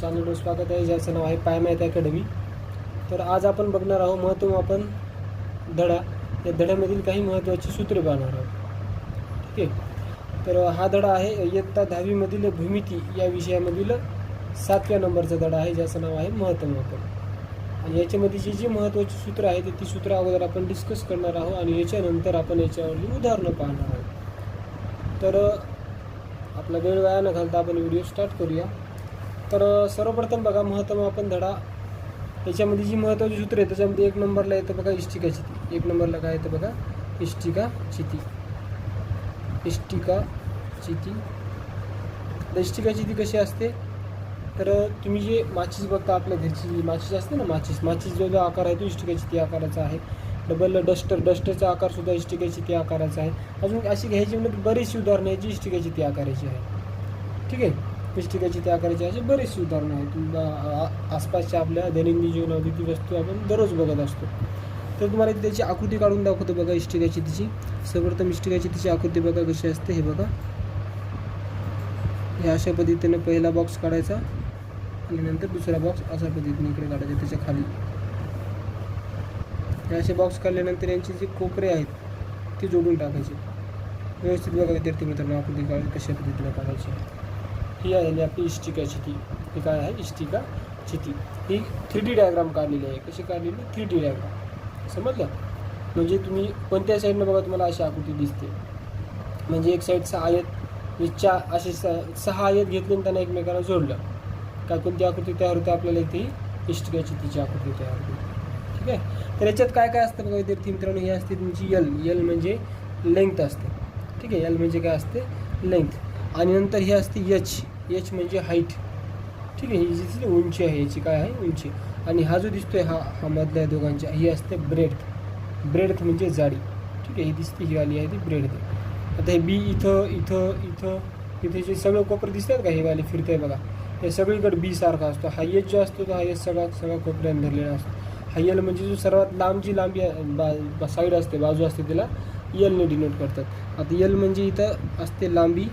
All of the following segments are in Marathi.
चॅनलवर स्वागत आहे, ज्याचं नाव आहे पायमॅथ अकॅडमी. तर आज आपण बघणार आहोत महत्त्वमापन धडा. या धड्यामधील काही महत्त्वाची सूत्रे पाहणार आहोत. ठीक आहे. तर हा धडा आहे इयत्ता 10वीमधील भूमिती या विषयामधील 7व्या नंबरचा धडा आहे, ज्याचं नाव आहे महत्त्वमापन. आणि याच्यामध्ये जी महत्त्वाची सूत्र आहेत ती सूत्र अगोदर आपण डिस्कस करणार आहोत आणि याच्यानंतर आपण याच्यावरली उदाहरणं पाहणार आहोत. तर आपला वेळ वाया न घालता आपण व्हिडिओ स्टार्ट करूया. तर सर्वप्रथम बघा, महत्त्वमापन धडा याच्यामध्ये जी महत्त्वाची सूत्र आहे त्याच्यामध्ये 1 नंबरला येतं बघा इष्टिका चिती. 1 नंबरला काय येतं बघा, इष्टिका चिती. इष्टिका चिती. इष्टिका चिती कशी असते, तर तुम्ही जे माचीस बघता, आपल्या घरची माचीस असते ना, माचीस जो आकार आहे तो इष्टिका चिती आकाराचा आहे. डबल डस्टरचा आकारसुद्धा इष्टिका चिती आकाराचा आहे. अजून अशी घ्यायची म्हणजे बरीचशी उदाहरणं आहेत जी इष्टिका चिती आकाराची आहे. ठीक आहे. इष्टिका चिती आकाराची अशी बरीचशी उदाहरणं आहेत. आसपासच्या आपल्या दैनंदिन जीवनामध्ये ती वस्तू आपण दररोज बघत असतो. तर तुम्हाला त्याची आकृती काढून दाखवतो बघा इष्टिका चितीची. सर्वप्रथम इष्टिका चितीची आकृती बघा कशी असते. हे बघा, हे अशा पद्धतीने पहिला बॉक्स काढायचा आणि नंतर दुसरा बॉक्स अशा पद्धतीने इकडे काढायचा त्याच्या खाली. हे असे बॉक्स काढल्यानंतर यांचे जे कोपरे आहेत ते जोडून टाकायचे. व्यवस्थित बघा विद्यार्थी मित्रांनो, आकृती कशा पद्धतीने काढायची. ही आहे आपली इष्टिका चिती. ही काय आहे, इष्टिका चिती. ही 3D डायग्राम काढलेली आहे. कशी काढलेली, 3D डायग्राम. समजलं. म्हणजे तुम्ही कोणत्या साईडनं बघा तुम्हाला अशी आकृती दिसते. म्हणजे एक साईडचा आयत असे 6 आयत घेतले आणि त्यांना एकमेकांना जोडलं काय कोणती आकृती तयार होते, आपल्याला इथे इष्टिका चितीची आकृती तयार होते. ठीक आहे. तर याच्यात काय काय असतं बघा विद्यार्थी मित्रांनो, ही असते तुमची एल म्हणजे लेंथ असते. ठीक आहे. एल म्हणजे काय असते, लेंथ. आणि नंतर ही असते एच म्हणजे हाईट. ठीक आहे. ही जी उंची आहे याची काय आहे, उंची. आणि हा जो दिसतोय हा मधल्या दोघांच्या, ही असते ब्रेडथ म्हणजे जाडी. ठीक आहे. ही दिसते, ही वाली आहे ती ब्रेडथ. आता हे बी इथे जे सगळं कोपरे दिसतात का, हे वाले फिरतंय बघा, हे सगळीकडे बी सारखा असतो. हा एच जो असतो तो हा एच सगळा कोपऱ्याने धरलेला असतो. हा यल म्हणजे जो सर्वात लांबची साईड असते, बाजू असते, त्याला यलने डिनोट करतात. आता यल म्हणजे इथं असते लांबी,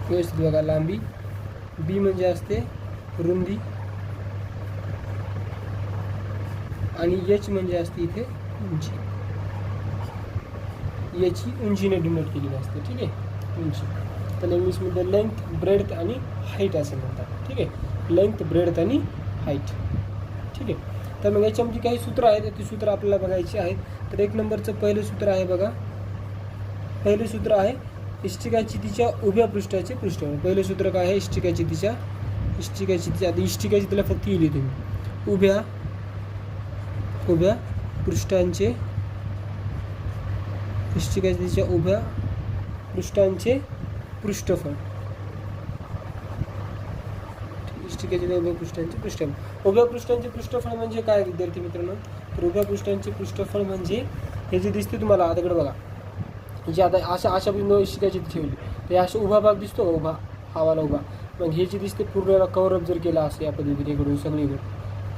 व्यवस्थित बघा, लांबी. बी म्हणजे असते रुंदी आणि एच म्हणजे असते इथे उंची. याची उंचीने डिनोट केलेली असते. ठीक आहे, उंची. तर इंग्लिशमध्ये लेंथ, ब्रेडथ आणि हाईट असं म्हणतात. ठीक आहे. लेंथ, ब्रेडथ आणि हाईट. ठीक आहे. तर मग याच्यामध्ये काही सूत्र आहेत, ती सूत्र आपल्याला बघायची आहेत. तर 1 नंबरचं पहिलं सूत्र आहे बघा. पहिलं सूत्र आहे इष्टिका चितीच्या उभ्या पृष्ठाचे पृष्ठफळ. पहिलं सूत्र काय आहे, इष्टिका चितीच्या आता इष्टिका चितीला फक्त लिहिली तुम्ही उभ्या पृष्ठांचे, इष्टिका चितीच्या उभ्या पृष्ठांचे पृष्ठफळ. इष्टिकेच्या उभ्या पृष्ठांचे पृष्ठफळ. उभ्या पृष्ठांचे पृष्ठफळ म्हणजे काय विद्यार्थी मित्रांनो, तर उभ्या पृष्ठांचे पृष्ठफळ म्हणजे हे जे दिसते तुम्हाला आताकडे बघा, जे आता अशा बिंदू इष्टिका चिती ठेवली तर असा उभा भाग दिसतो का, उभा, हावाला उभा. मग हे जे दिसते पूर्ण कव्हरअप जर केला असं या पद्धतीने इकडून सगळीकडे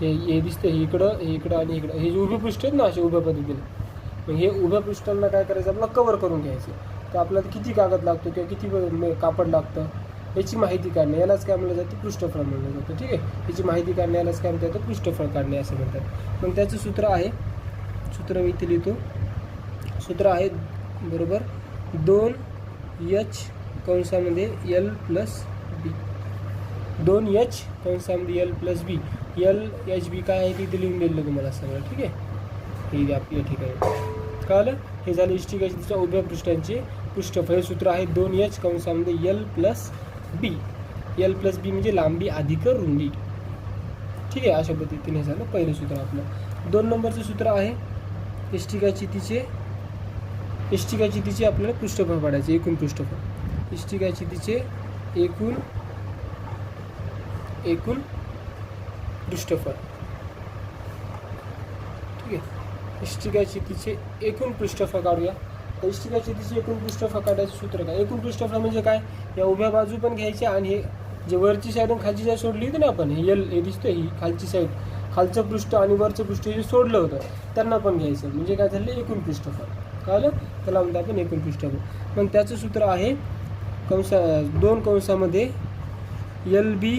हे दिसतं, हे इकडं आणि इकडं, हे जे उभे पृष्ठ आहेत ना असे उभ्या पद्धतीने. मग हे उभ्या पृष्ठांना काय करायचं, आपल्याला कव्हर करून घ्यायचं. तर आपल्याला किती कागद लागतो किंवा किती कापड लागतं याची माहिती काढणे, यालाच काय म्हणलं जातं, पृष्ठफळ म्हणलं जातं. ठीक आहे. याची माहिती काढणे यालाच काय म्हणतात, पृष्ठफळ काढणे असं म्हणतात. मग त्याचं सूत्र आहे, सूत्र मी इथे लिहितो. सूत्र आहे बरोबर 2H कंसामध्ये L प्लस बी. 2H कंसामध्ये L प्लस बी. LHB काय आहे ते इथे लिहून दिलं तुम्हाला सगळं. ठीक आहे. हे आपल्या ठिकाणी कळलं. हे झालं इष्टिका चितीच्या उभ्या पृष्ठांचे पृष्ठफळ. हे सूत्र आहे 2H कंसामध्ये L प्लस बी. L प्लस बी म्हणजे लांबी अधिक रुंदी. ठीक आहे. अशा पद्धतीने झालं पहिलं सूत्र आपलं. 2 नंबरचं सूत्र आहे इष्टिका चितीचे आपल्याला पृष्ठफळ काढायचे, एकूण पृष्ठफळ. इष्टिका चितीचे एकूण पृष्ठफळ. ठीक आहे. इष्टिका चितीचे एकूण पृष्ठफळ काढूया. तर इष्टिका चितीचे एकूण पृष्ठफळ काढायचं सूत्र काय, एकूण पृष्ठफळ म्हणजे काय, या उभ्या बाजू पण घ्यायच्या आणि हे जे वरची साईड आणि खालची साईड सोडली होती ना आपण, हे दिसतोय, ही खालची साईड, खालचं पृष्ठ आणि वरचं पृष्ठ जे सोडलं होतं त्यांना पण घ्यायचं. म्हणजे काय झालं, एकूण पृष्ठफळ. कळलं. त्याला म्हणतो आपण एकूण पृष्ठफळ. मग त्याचं सूत्र आहे 2 कंसामध्ये LB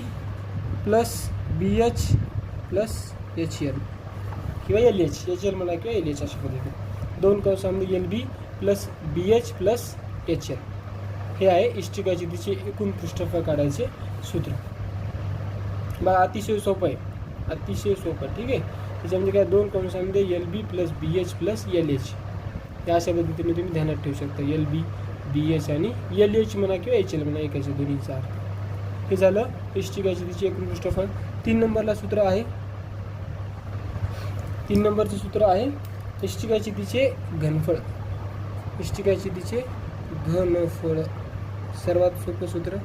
plus BH plus HL किंवा LH, HL म्हणा किंवा LH अशा पद्धतीने 2 कंसामध्ये LB plus BH plus HL हे आहे इष्टिकाचितीचे एकूण पृष्ठफळ काढायचे सूत्र. बघा अतिशय सोपं आहे, अतिशय सोपं. ठीक आहे. त्याच्यामध्ये काय 2 कंसामध्ये LB plus BH plus LH या अशा पद्धतीने तुम्ही ध्यानात ठेवू शकता. LB BH आणि LH म्हणा किंवा HL म्हणा एकाचे दोन्हीचा अर्थ. हे झालं इष्टिकाचितीचे एकूण पृष्ठफळ. 3 नंबरला सूत्र आहे, 3 नंबरचे सूत्र आहे इष्टिकाचितीचे घनफळ. इष्टिकाचितीचे घनफळ सर्वात सोपं सूत्र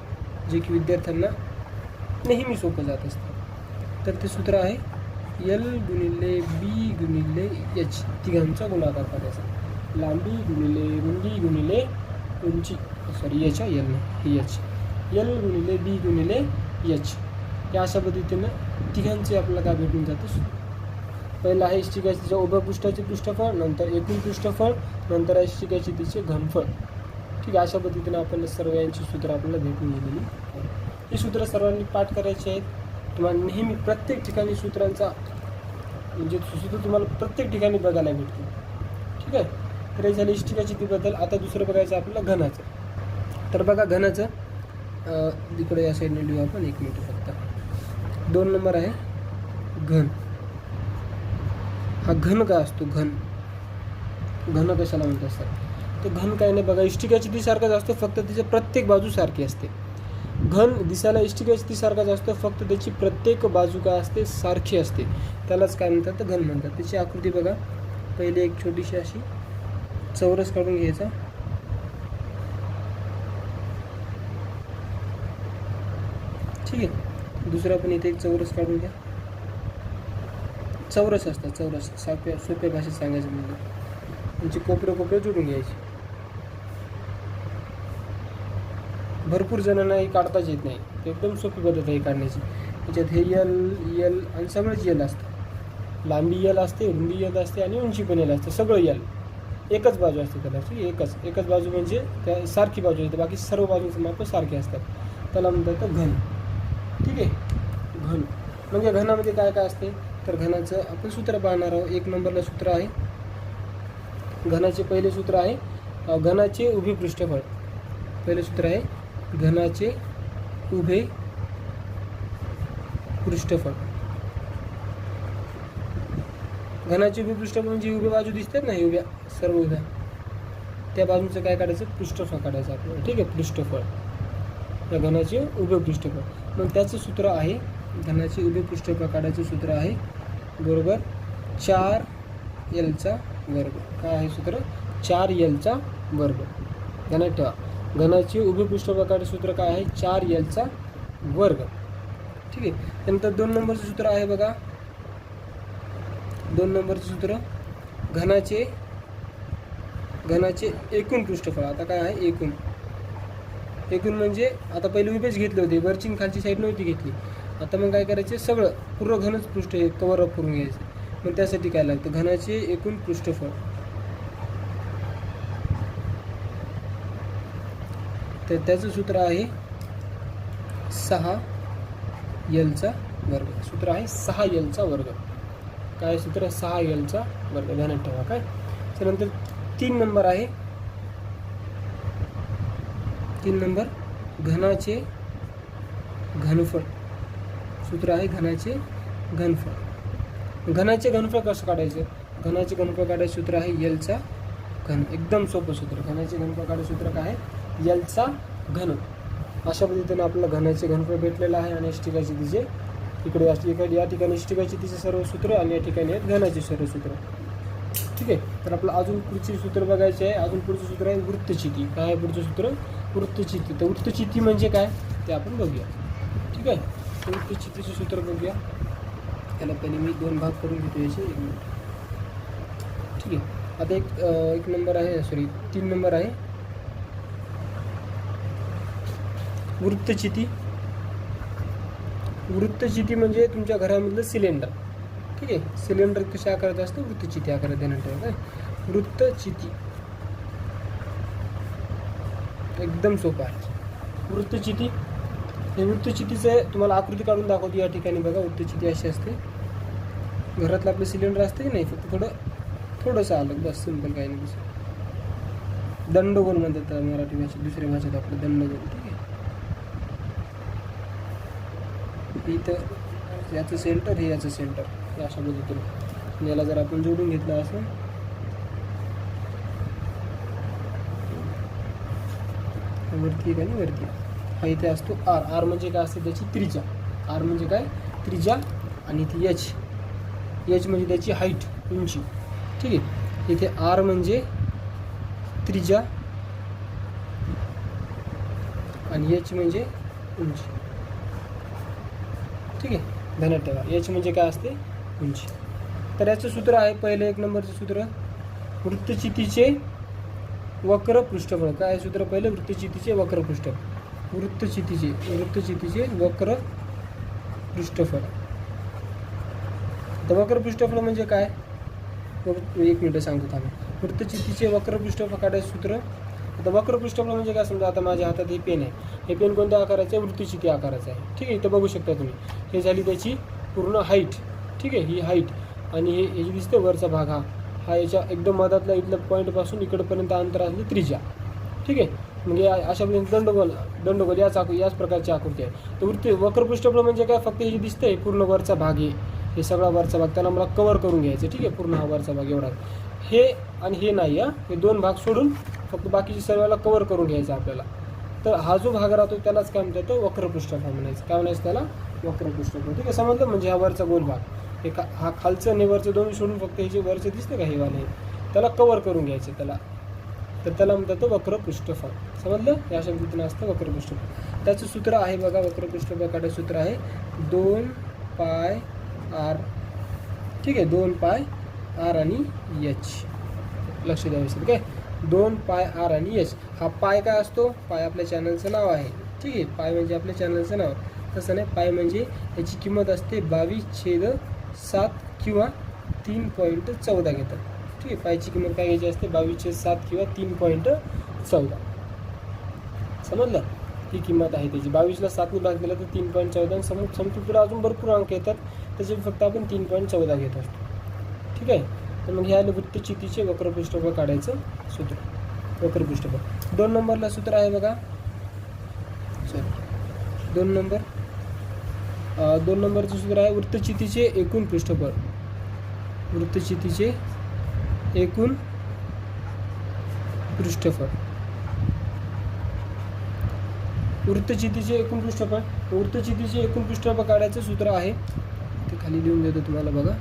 जे की विद्यार्थ्यांना नेहमी सोपं जात असतं. तर ते सूत्र आहे L गुणिले B गुणिले H तिघांचा गुणाकार करायचा. लांबी गुणिले रुंदी गुणिले उंची, सॉरी H L नाही H, L गुणिले B गुणिले H या अशा पद्धतीनं तिघांचे आपल्याला काय भेटून जातं. पहिलं आहे इष्टिकाचितीच्या उभ्या पृष्ठाचे पृष्ठफळ, नंतर एकूण पृष्ठफळ, नंतर आहे इष्टिकाचितीचे घनफळ. ठीक आहे. अशा पद्धतीनं आपण सर्व यांची सूत्र आपल्याला भेटून गेलेली आहे. ही सूत्र सर्वांनी पाठ करायची आहेत. तुम्हाला नेहमी प्रत्येक ठिकाणी सूत्रांचा म्हणजे सूत्र तुम्हाला प्रत्येक ठिकाणी बघायला भेटते. ठीक आहे. तर हे झालं इष्टिकाचितीबद्दल. आता दुसरं बघायचं आपल्याला घनाचं. तर बघा घनाचं इकडे या साईडने लिहू आपण, 1 मिनिट फक्त. 2 नंबर आहे घन. हा घन काय असतो, घन घन कशाला म्हणत असतात तर घन काय नाही बघा इष्टिकाचिती सारखाच असतो, फक्त त्याची प्रत्येक बाजू सारखी असते. घन दिसायला इष्टिकाचिती सारखाच असतो, फक्त त्याची प्रत्येक बाजू काय असते, सारखी असते. त्यालाच काय म्हणतात तर घन म्हणतात. त्याची आकृती बघा. पहिले एक छोटीशी अशी चौरस काढून घ्यायचा. ठीक आहे. दुसरा पण इथे एक चौरस काढून घ्या. चौरस असतात, चौरस सोप्या भाषेत सांगायचं म्हणजे त्यांची कोपरे जोडून घ्यायची. भरपूर जणांना हे काढताच येत नाही, एकदम सोपी पद्धत आहे काढण्याची. त्याच्यात हे यल आणि सगळंच यल असतं. लांबी यल असते, रुंदी यल असते आणि उंची पण यल असते. सगळं यल एकच बाजू असते त्याला. एकच बाजू म्हणजे त्या सारखी बाजू असते, बाकी सर्व बाजूंचे माप सारखे असतात. त्याला म्हणतात घन. ठीक आहे. घन म्हणजे घनामध्ये काय काय असते तर घनाचं आपण सूत्र पाहणार आहोत. 1 नंबरला सूत्र आहे घनाचे. पहिले सूत्र आहे घनाचे उभे पृष्ठफळ. पहिले सूत्र आहे घनाचे उभे पृष्ठफळ. घनाचे उभे पृष्ठफळ म्हणजे उभ्या बाजू दिसतात ना, उभ्या सर्व उभ्या, त्या बाजूचं काय काढायचं, पृष्ठफळ काढायचं आपल्याला. ठीक आहे. पृष्ठफळ या घनाचे उभे पृष्ठफळ. मग त्याचं सूत्र आहे घनाचे उभे पृष्ठफळ काढायचं सूत्र आहे बरोबर 4Lचा वर्ग. काय आहे सूत्र, 4Lचा वर्ग. ध्यानात ठेवा. घनाचे उभे पृष्ठफळ काढायचं सूत्र काय आहे, 4Lचा वर्ग. ठीक आहे. त्यानंतर 2 नंबरचं सूत्र आहे बघा. 2 नंबरचं सूत्र घनाचे एकूण पृष्ठफळ. आता काय आहे एकूण म्हणजे आता पहिले उभेच घेतले होते, वरची खालची साईड नव्हती घेतली. आता मग काय करायचे, सगळं पूर्ण घनच पृष्ठ हे कव्हर अप करून घ्यायचं. मग त्यासाठी काय लागतं, घनाचे एकूण पृष्ठफळ. तर त्याचं सूत्र आहे 6Lचा वर्ग. सूत्र आहे 6Lचा वर्ग. काय सूत्र, 6Lचा वर्ग. ध्यानात ठेवा. काय त्यानंतर 3 नंबर आहे. 3 नंबर घनाचे घनफळ. सूत्र आहे घनाचे घनफळ. घनाचे घनफळ कसं काढायचं, घनाचे घनफळ काढायचं सूत्र आहे Lचा घन. एकदम सोपं सूत्र. घनाचे घनफळ काढायचं सूत्र काय आहे, Lचा घन. अशा पद्धतीने आपल्याला घनाचे घनफळ भेटलेलं आहे. आणि इष्टिकाचितीचे इकडे या ठिकाणी इष्टिकाचितीचे सर्व सूत्र आणि या ठिकाणी आहेत घनाचे सर्व सूत्र. ठीक आहे. तर आपलं अजून पुढचे सूत्र बघायचे आहे. अजून पुढचं सूत्र आहे वृत्तचिती. काय आहे पुढचं सूत्र, वृत्तचिती. तर वृत्तचिती म्हणजे काय ते आपण बघूया. ठीक आहे. वृत्तचितीचे सूत्र बघूया. त्याला पहिले मी 2 भाग करून घेतो याचे. 1 मिनिट. ठीक आहे. आता एक नंबर आहे, सॉरी 3 नंबर आहे वृत्तचिती. वृत्तचिती म्हणजे तुमच्या घरामधलं सिलेंडर. ठीक आहे. सिलेंडर कशा आकारात असतं, वृत्तचिती आकारात देण्यात ठेवा. काय वृत्तचिती एकदम सोपं आहे. वृत्तचिती हे वृत्तचितीचं तुम्हाला आकृती काढून दाखवतो या ठिकाणी बघा. वृत्तचिती अशी असते. घरातलं आपलं सिलेंडर असते की नाही, फक्त थोडंसं आलं बस, सिंपल काही नाही. दुसरं दंडगोल म्हणतात मराठी भाषेत, दुसऱ्या भाषेत आपलं दंडगोल. ठीक आहे. इथं याचं सेंटर, हे याचं सेंटर, हे अशा पद्धतीने. याला जर आपण जोडून घेतलं असं, वरती एक आणि वरती हा इथे असतो आर. आर म्हणजे काय असते त्याची त्रिज्या. आर म्हणजे काय, त्रिज्या. आणि ती एच, एच म्हणजे त्याची हाईट, उंची. ठीक आहे. इथे आर म्हणजे त्रिज्या आणि एच म्हणजे उंची. ठीक आहे, ध्यानात ठेवा. एच म्हणजे काय असते, उंची. तर याचं सूत्र आहे, पहिलं 1 नंबरचं सूत्र, वृत्तचितीचे वक्र पृष्ठफळ. काय सूत्र पहिलं, वृत्तचितीचे वक्र पृष्ठफळ. वृत्तचितीचे वक्र पृष्ठफळ. तर वक्र पृष्ठफळ म्हणजे काय, 1 मिनिट सांगतो थांबा. वृत्तचितीचे वक्र पृष्ठफळ काढायचं सूत्र. आता वक्र पृष्ठफळ म्हणजे काय, समजा आता माझ्या हातात हे पेन आहे. हे पेन कोणत्या आकाराचं आहे, वृत्तचिती आकाराचं आहे. ठीक आहे, इथं बघू शकता तुम्ही. हे झाली त्याची पूर्ण हाईट. ठीक आहे, ही हाईट. आणि हे जे दिसतं वरचा भाग, हा याच्या एकदम मधातला इथल्या पॉईंटपासून इकडपर्यंत अंतर असली त्रिज्या. ठीक आहे, म्हणजे अशा पद्धतीने दंडगोल याच प्रकारची आकृती आहे. तर वक्र पृष्ठफळ म्हणजे काय, फक्त हे जे दिसतंय पूर्ण वरचा भाग, हे सगळा वरचा भाग, त्याला मला कव्हर करून घ्यायचं. ठीक आहे, पूर्ण हा वरचा भाग एवढा. हे आणि हे नाही, हे 2 भाग सोडून फक्त बाकीची सर्वाला कव्हर करून घ्यायचं आपल्याला. तर हा जो भाग राहतो त्यालाच काय म्हणतात, तो वक्र पृष्ठफळ म्हणायचं. काय म्हणायचं त्याला, वक्र पृष्ठफळ. ठीक आहे, समजलं. म्हणजे हा वरचा गोल भाग, हे हा खालचं आणि वरचं दोन्ही सोडून फक्त हे जे वरचं दिसतं का, हे वाले, त्याला कव्हर करून घ्यायचं त्याला. तर त्याला म्हणतात तो वक्र पृष्ठफळ. समजलं. या अशा पद्धतीनं असतं वक्र पृष्ठफळ. त्याचं सूत्र आहे बघा, वक्र पृष्ठफळ काढायचं सूत्र आहे 2 पाय आर. ठीक आहे, 2 पाय आर आणि एच. लक्ष द्यावं असेल काय, 2 पाय आर आणि एच. हा पाय काय असतो, पाय आपल्या चॅनलचं नाव आहे. ठीक आहे, पाय म्हणजे आपल्या चॅनलचं नाव. तसं नाही, पाय म्हणजे याची किंमत असते 22/7 किंवा 3.14 घेतात. ठीक आहे, पायची किंमत काय घ्यायची असते, 22/7 किंवा 3.14. समजलं. ही किंमत आहे त्याची. 22ला 7ने भाग दिला तर 3.14. समतुल्य अजून भरपूर अंक येतात, त्याचे फक्त आपण 3.14 घेत असतो. ठीक आहे. तर मग हे आलं वृत्तचितीचे वक्र पृष्ठफळ काढायचं सूत्र. वक्र पृष्ठफळ 2 नंबरला सूत्र आहे बघा. 2 नंबरचं सूत्र आहे वृत्तचितीचे एकूण पृष्ठफळ. वृत्तचितीचे एकूण पृष्ठफळ. वृत्तचितीचे एकूण पृष्ठफळ. वृत्तचितीचे एकूण पृष्ठफळ काढायचं सूत्र आहे, ते खाली लिहून देतो तुम्हाला बघा.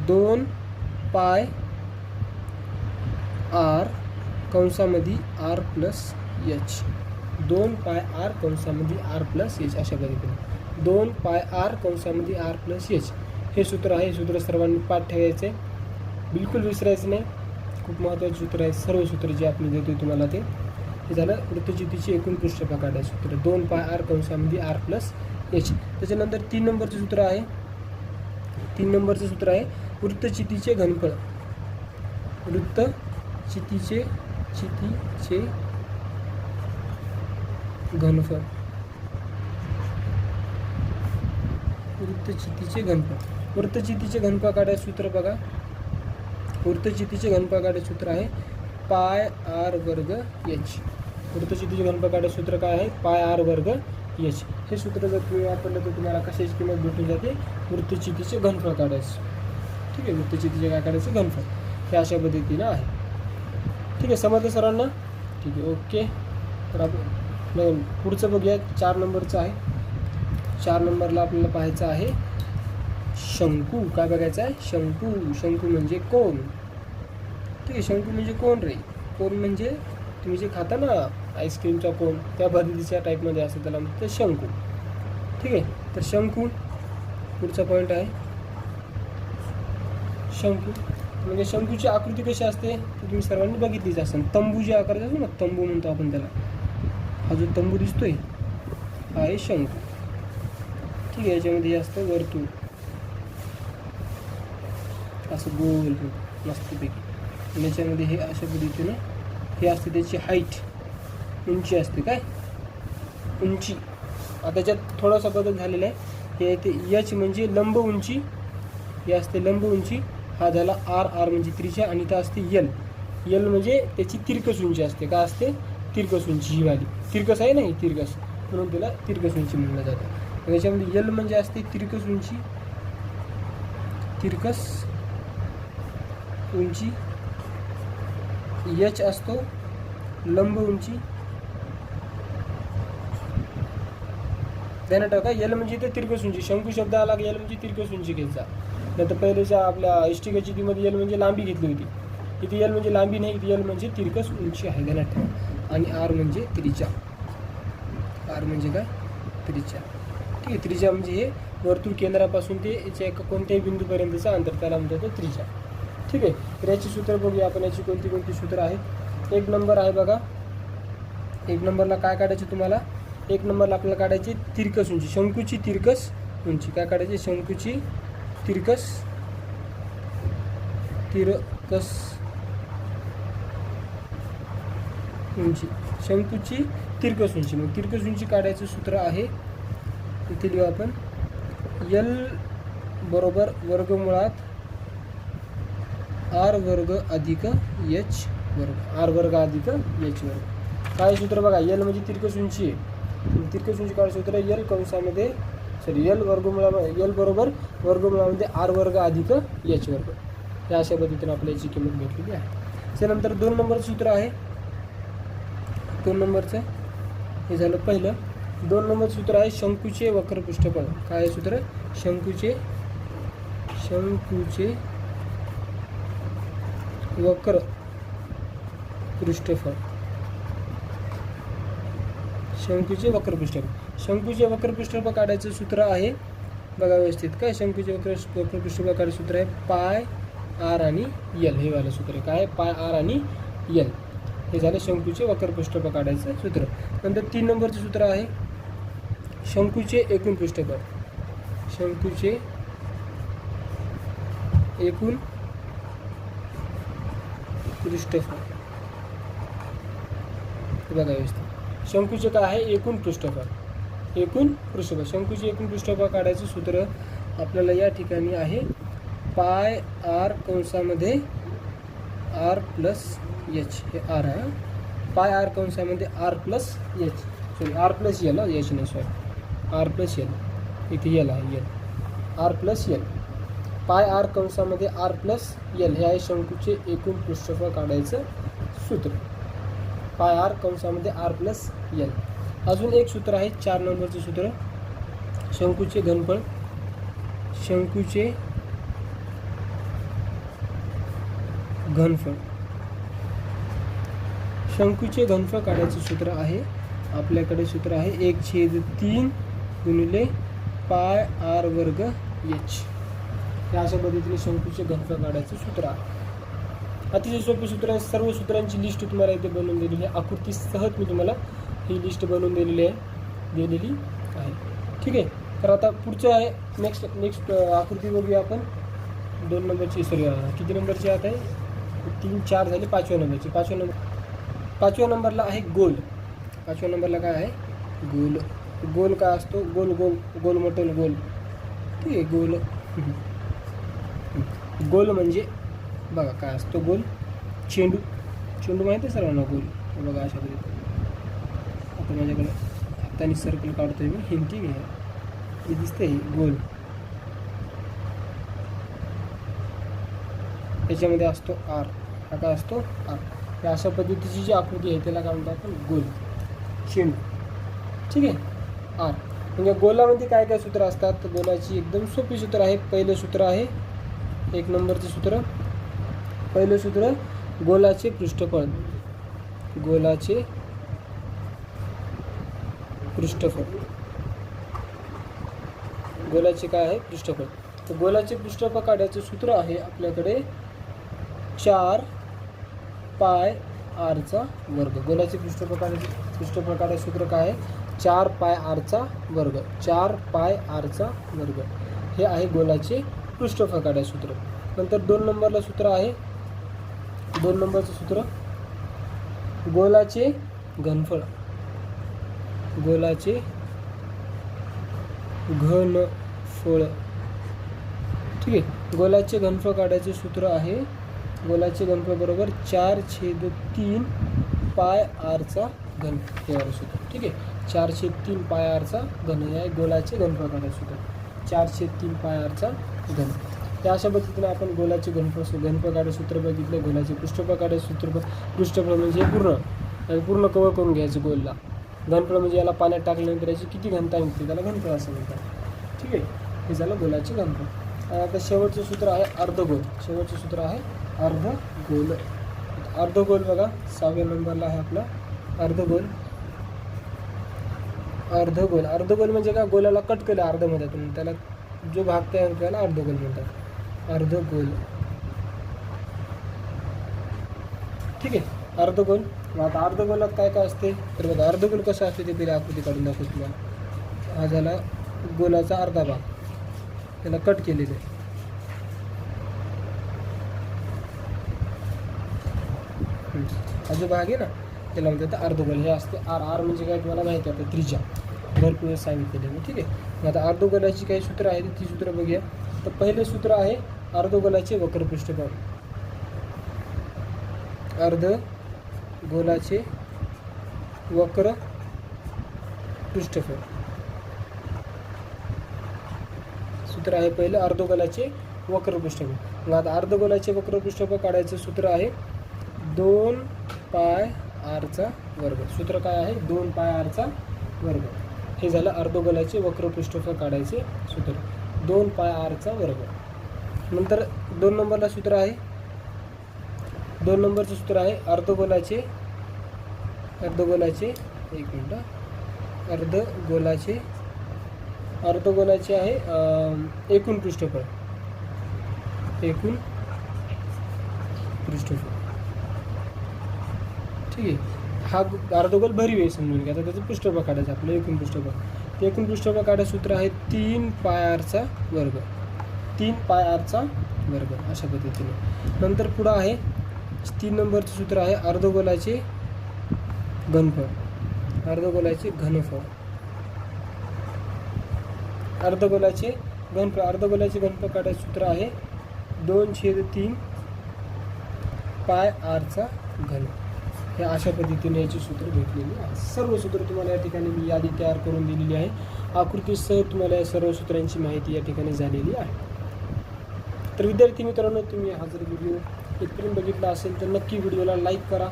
2 पाय आर कंसामध्ये r plus h. 2 pi r कंसामध्ये आर प्लस एच. अशा पद्धतीने 2 पाय आर कंसामध्ये आर प्लस एच हे सूत्र आहे. हे सूत्र सर्वांनी पाठ ठेवायचं आहे, बिलकुल विसरायचं नाही. खूप महत्त्वाचे सूत्र आहे. सर्व सूत्र जे आपण देतो तुम्हाला ते. हे झालं वृत्तचितीचे एकूण पृष्ठफळ काढायचं सूत्र, 2 पाय आर कंसामध्ये आर प्लस एच. त्याच्यानंतर 3 नंबरचं सूत्र आहे. 3 नंबरचं सूत्र आहे वृत्तचितीचे घनफळ. वृत्तचितीचे घनफळ. वृत्तचितीचे घनफळ. वृत्तचितीचे घनफळ काढायचं सूत्र बघा. वृत्तचितीचे घनफळ काढायचं सूत्र आहे पाय आर वर्ग एच. वृत्तचितीचे घनफळ काढायचं सूत्र काय आहे, पाय आर वर्ग एच. हे सूत्र जर तुम्ही वापरलं तर तुम्हाला कशाची किंमत भेटून जाते, वृत्तचितीचे घनफळ काढायचं. ठीक आहे, वृत्तचितीचे काय काढायचं, घनफळ. हे अशा पद्धतीनं आहे. ठीक आहे, समजलं सर्वांना. ठीक आहे, ओके. तर आपण पुढचं बघूया. 4 नंबरचं आहे. 4 नंबरला आपल्याला पाहायचं आहे शंकू. काय बघायचं आहे, शंकू. शंकू म्हणजे कोण. ठीक आहे, शंकू म्हणजे कोण रे. कोण म्हणजे तुम्ही जे खाता ना आईस्क्रीमचा कोण, त्या पद्धतीच्या टाईपमध्ये असतं, त्याला म्हणतात शंकू. ठीक आहे, तर शंकू पुढचा पॉईंट आहे. शंकू म्हणजे शंकूची आकृती कशी असते ती तुम्ही सर्वांनी बघितलीच असेल. तंबू जे आकाराचा असतो ना, तंबू म्हणतो आपण त्याला. हा जो तंबू दिसतोय हा आहे शंकू. ठीक आहे, याच्यामध्ये हे असतं वर्तुळ असं गोल मस्तपैकी. आणि याच्यामध्ये हे अशा पद्धतीनं हे असते त्याची हाईट, उंची असते. काय उंची. त्याच्यात थोडासा बदल झालेला आहे. हे येते एच म्हणजे लंब उंची, हे असते लंब उंची. हा झाला आर, आर म्हणजे त्रिज्या. आणि इथं असते यल, यल म्हणजे त्याची तिरकस उंची असते. काय असते? तिरकस उंची. ही वाली तिरकस आहे ना, ही तिरकस, म्हणून त्याला तिरकस उंची म्हणलं जातं. त्याच्यामध्ये यल म्हणजे असते तिरकस उंची, तिरकस उंची. एच असतो लंब उंची. ध्यानात ठेवा, यल म्हणजे इथे तिरकस उंची. शंकू शब्द आला की यल म्हणजे तिरकस उंची घ्यायचा. नंतर पहिल्याच्या आपल्या इष्टिकेची मध्ये यल म्हणजे लांबी घेतली होती. इथे यल म्हणजे लांबी नाही, इथे यल म्हणजे तिरकस उंची आहे. ध्यानात ठेवा. आणि आर म्हणजे त्रिज्या. आर म्हणजे काय? त्रिज्या. ठीक आहे. त्रिज्या म्हणजे हे वर्तुळ केंद्रापासून ते याच्या एका कोणत्याही बिंदूपर्यंतचं अंतर, त्याला म्हणतो त्रिज्या. ठीक आहे. तर याची सूत्र बघूया आपण. याची कोणती कोणती सूत्र आहेत? एक नंबर आहे बघा. एक नंबरला काय काढायचे तुम्हाला? एक नंबरला आपल्याला काढायची तिरकस उंची, शंकूची तिरकस उंची. काय काढायची? शंकूची तिरकस उंची, शंकूची तिरकस उंची. मग तिरकस उंची काढायचं सूत्र आहे, इथे लिहू आपण. यल बरोबर वर्गमुळात आर वर्ग अधिक एच वर्ग, आर वर्ग अधिक एच वर्ग. काय सूत्र बघा? यल म्हणजे तिरकस उंची आहे. तिरकस उंची काढायचं सूत्र यल कंसामध्ये यल वर्गमुळा, यल बरोबर वर्गमुळामध्ये आर वर्ग अधिक एच वर्ग. या अशा पद्धतीने आपल्या याची किंमत घेतलेली आहे. त्यानंतर 2 नंबरचं सूत्र आहे. 2 नंबरचं हे झालं पहिलं. 2 नंबरचं सूत्र आहे शंकूचे वक्र पृष्ठफळ. काय आहे सूत्र? शंकूचे वक्र पृष्ठफळ. शंकूचे वक्र पृष्ठफळ. शंकूचे वक्र पृष्ठफळ काढायचं सूत्र आहे बघा व्यवस्थित. काय? शंकूचे वक्र पृष्ठफळ काढायचं सूत्र आहे पाय आर आणि यल. हे वालं सूत्र आहे. काय? पाय आर आणि यल. हे झालं शंकूचे वक्र पृष्ठफळ काढायचं सूत्र. नंतर 3 नंबरचं सूत्र आहे शंकूचे एकूण पृष्ठफळ. शंकूचे एकूण पृष्ठफळ बघा व्यवस्थित. शंकूचे काय आहे? एकूण पृष्ठफळ. एकूण पृष्ठफळ. शंकूचे एकूण पृष्ठफळ काढायचं सूत्र आपल्याला या ठिकाणी आहे पाय आर कंसामध्ये आर प्लस एच. हे आर आहे. पाय आर कंसामध्ये r plus h, sorry r plus l, h नाही, सॉरी आर प्लस यल. इथे यल आहे, l. R plus l. Pi r कंसामध्ये आर प्लस यल. हे आहे शंकूचे एकूण पृष्ठफळ काढायचं सूत्र. पाय आर कंसामध्ये आर प्लस यल. अजून एक सूत्र आहे 4 नंबरचं सूत्र शंकूचे घनफळ. शंकूचे घनफळ. शंकूचे घनफळ काढायचं सूत्र आहे आपल्याकडे. सूत्र आहे 1/3 गुणिले पाय आर वर्ग एच. या अशा पद्धतीने शंकूचे घनफळ काढायचं सूत्र आहे. अतिशय सोपे सूत्र आहे. सर्व सूत्रांची लिस्ट तुम्हाला इथे बनवून दिलेली आहे. आकृती सहज मी तुम्हाला ही लिस्ट बनवून दिलेली आहे. ठीक आहे. तर आता पुढचं आहे नेक्स्ट आकृती बघूया आपण. 2 नंबरची, सॉरी किती नंबरची आता आहे? 3, 4 झाली. 5व्या नंबरची. 5व्या नंबरला आहे गोल. 5व्या नंबरला काय आहे? गोल. गोल काय असतो? गोल गोल गोल मटल गोल. ठीक आहे. गोल. गोल म्हणजे बघा काय असतो? गोल. चेंडू. चेंडू माहिती आहे सर्वांना? गोल. बघा अशा पद्धतीने. आता माझ्याकडे हाताने सर्कल काढतोय मी. हिंटी घ्या. हे दिसतंय गोल. त्याच्यामध्ये असतो आर. हा काय असतो? आर. या अशा पद्धतीची जी आकृती आहे त्याला काय म्हणतो आपण? गोल. चेंडू. ठीक आहे. आर म्हणजे गोलामध्ये काय काय सूत्र असतात? तर गोलाची एकदम सोपी सूत्र आहे. पहिलं सूत्र आहे 1 नंबरचं सूत्र. पहिलं सूत्र गोलाचे पृष्ठफळ. गोलाचे पृष्ठफळ. गोलाचे काय आहे? पृष्ठफळ. तर गोलाचे पृष्ठफळ काढायचं सूत्र आहे आपल्याकडे 4 पाय आरचा वर्ग. गोलाचे पृष्ठफळ काढायचं सूत्र काय आहे? 4 पाय आरचा वर्ग. 4 पाय आरचा वर्ग हे आहे गोलाचे पृष्ठफळ काढायचं सूत्र. नंतर 2 नंबरला सूत्र आहे. 2 नंबरचं सूत्र गोलाचे घनफळ. गोलाचे घनफळ. ठीक आहे, गोलाचे घनफळ काढायचे सूत्र आहे गोलाचे घनफळ बरोबर 4/3 पाय आरचा घन. हे आहे सूत्र. ठीक आहे, 4/3 पाय आरचा घन हे आहे गोलाचे घनफळ काढायचे सूत्र. 4/3 पाय आरचा घन. त्या अशा पद्धतीने आपण गोलाचे घनफळ काढायचे सूत्र बघितले. गोलाचे पृष्ठफळ काढायचे सूत्र. पृष्ठफळ म्हणजे पूर्ण कव्हर करून घ्यायचं गोलला. घनफळ म्हणजे याला पाण्यात टाकल्यानंतर याची किती घनता निघते त्याला घनफळ असं म्हणतात. ठीक आहे, हे झालं गोलाचे घनफळ. आता शेवटचं सूत्र आहे अर्धगोल. शेवटचं सूत्र आहे अर्धगोल. अर्धगोल बघा 6व्या नंबरला आहे आपला अर्धगोल. अर्धगोल म्हणजे काय, गोलाला कट केलं अर्धमध्यातून, त्याला जो भाग तयार होतो त्याला अर्धगोल म्हणतात. अर्धगोल. ठीक आहे, अर्धगोल. आता अर्धगोलात काय काय असते तर बघा, अर्धगोल कसं असते ते पहिले आकृती काढून दाखवतो तुम्हाला. हा झाला गोलाचा अर्धा भाग, त्याला कट केलेले. हा जो भाग आहे ना त्याला म्हणतात अर्धगोल. हे असते आर म्हणजे काय तुम्हाला माहिती आहे, आता त्रिज्या भरपूर वेळ सांगितलेले मी. ठीक आहे, आता अर्धगोलाची काही सूत्र आहेत ती सूत्र बघूया. तर पहिले सूत्र आहे अर्धगोलाचे वक्र पृष्ठफळ. अर्धगोलाचे वक्र पृष्ठफळ सूत्र आहे पहिलं अर्धगोलाचे वक्र पृष्ठफळ. मग आता अर्धगोलाचे वक्र पृष्ठफळ काढायचं सूत्र आहे 2 पाय आरचा वर्ग. सूत्र काय आहे 2 पाय आरचा वर्ग. हे झालं अर्धगोलाचे वक्र पृष्ठफळ काढायचे सूत्र 2 पाय आरचा वर्ग. नंतर 2 नंबरला सूत्र आहे 2 नंबरचं सूत्र आहे अर्धगोलाचे एक मिनटं अर्धगोलाचे आहे एकूण पृष्ठफळ. ठीक आहे, हा अर्धगोल भरीव आहे समजून घ्या. आता त्याचं पृष्ठफळ काढायचं आपलं एकूण पृष्ठफळ. ते एकूण पृष्ठफळ काढायचं सूत्र आहे 3 पाय आरचा वर्ग. 3 पाय आरचा वर्ग अशा पद्धतीने. नंतर पुढं आहे 3 नंबरचं सूत्र आहे अर्धगोलाचे घनफळ. अर्धगोलाचे घनफळ काढायचं सूत्र आहे 2/3 पाय आरचा घन. हे अशा पद्धतीने याची सूत्र भेटलेली आहे. सर्व सूत्र तुम्हाला या ठिकाणी मी यादी तयार करून दिलेली आहे. आकृतीसह तुम्हाला या सर्व सूत्रांची माहिती या ठिकाणी झालेली आहे. तर विद्यार्थी मित्रांनो, तुम्ही हा जर व्हिडिओ इथपर्यंत बघितला असेल तर नक्की व्हिडिओला लाईक करा.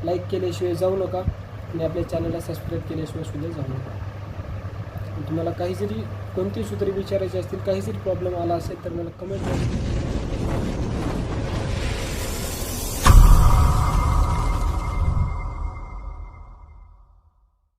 लाईक केल्याशिवाय जाऊ नका आणि आपल्या चॅनलला सबस्क्राईब केल्याशिवाय सुद्धा जाऊ नका. तुम्हाला काही जरी कोणती सूत्रे विचारायची असतील, काही जरी प्रॉब्लेम आला असेल तर मला कमेंट